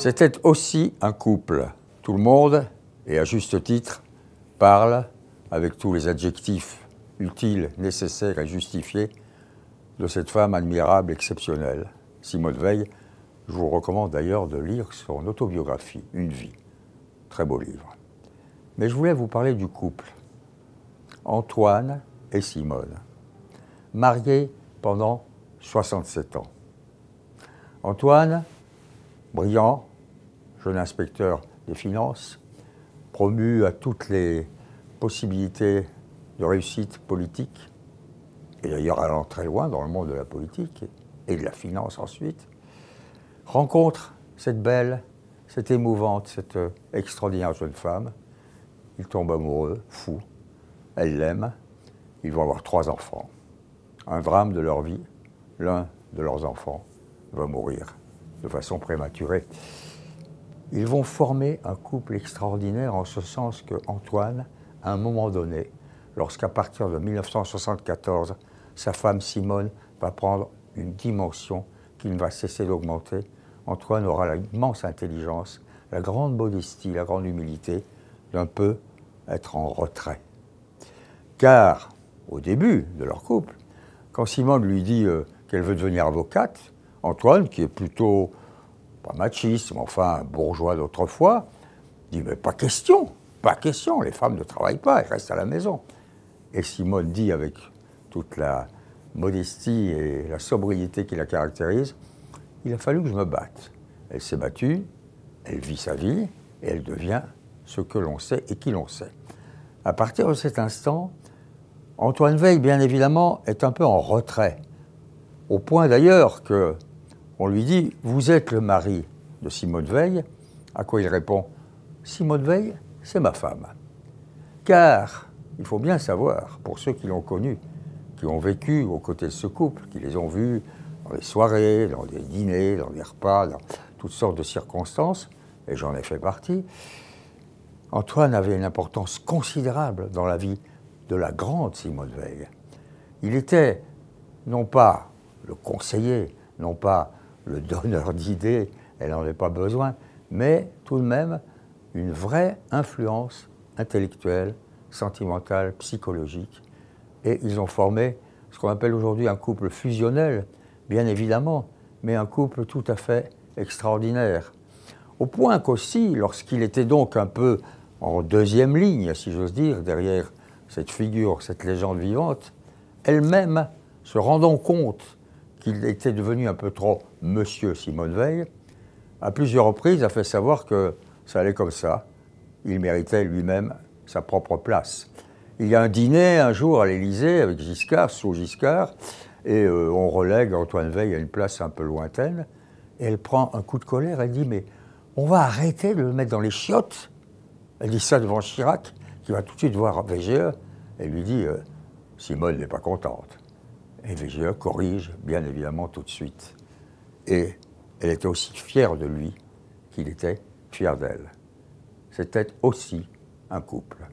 C'était aussi un couple. Tout le monde, et à juste titre, parle, avec tous les adjectifs utiles, nécessaires et justifiés, de cette femme admirable, exceptionnelle, Simone Veil. Je vous recommande d'ailleurs de lire son autobiographie, Une vie. Très beau livre. Mais je voulais vous parler du couple. Antoine et Simone, mariés pendant 67 ans. Antoine, brillant, jeune inspecteur des finances, promu à toutes les possibilités de réussite politique, et d'ailleurs allant très loin dans le monde de la politique et de la finance ensuite, rencontre cette belle, cette émouvante, cette extraordinaire jeune femme. Il tombe amoureux, fou. Elle l'aime. Ils vont avoir 3 enfants. Un drame de leur vie, l'un de leurs enfants va mourir de façon prématurée. Ils vont former un couple extraordinaire en ce sens que Antoine, à un moment donné, lorsqu'à partir de 1974, sa femme Simone va prendre une dimension qui ne va cesser d'augmenter, Antoine aura l'immense intelligence, la grande modestie, la grande humilité d'un peu être en retrait. Car, au début de leur couple, quand Simone lui dit qu'elle veut devenir avocate, Antoine, qui est plutôt, pas machiste, mais enfin bourgeois d'autrefois, dit « mais pas question, les femmes ne travaillent pas, elles restent à la maison ». Et Simone dit avec toute la modestie et la sobriété qui la caractérise, « il a fallu que je me batte ». Elle s'est battue, elle vit sa vie, et elle devient ce que l'on sait et qui l'on sait. À partir de cet instant, Antoine Veil, bien évidemment, est un peu en retrait, au point d'ailleurs qu'on lui dit « vous êtes le mari de Simone Veil », à quoi il répond « Simone Veil, c'est ma femme ». Car, il faut bien savoir, pour ceux qui l'ont connu, qui ont vécu aux côtés de ce couple, qui les ont vus dans des soirées, dans des dîners, dans des repas, dans toutes sortes de circonstances, et j'en ai fait partie, Antoine avait une importance considérable dans la vie de la grande Simone Veil. Il était non pas le conseiller, non pas le donneur d'idées, elle n'en avait pas besoin, mais tout de même une vraie influence intellectuelle, sentimentale, psychologique. Et ils ont formé ce qu'on appelle aujourd'hui un couple fusionnel, bien évidemment, mais un couple tout à fait extraordinaire. Au point qu'aussi, lorsqu'il était donc un peu en deuxième ligne, si j'ose dire, derrière cette figure, cette légende vivante, elle-même, se rendant compte qu'il était devenu un peu trop Monsieur Simone Veil, à plusieurs reprises a fait savoir que ça allait comme ça. Il méritait lui-même sa propre place. Il y a un dîner un jour à l'Élysée avec Giscard, sous Giscard, et on relègue Antoine Veil à une place un peu lointaine, et elle prend un coup de colère, elle dit « mais on va arrêter de le mettre dans les chiottes ». Elle dit ça devant Chirac, qui va tout de suite voir VGE, et lui dit Simone n'est pas contente. Et VGE corrige, bien évidemment, tout de suite. Et elle était aussi fière de lui qu'il était fier d'elle. C'était aussi un couple.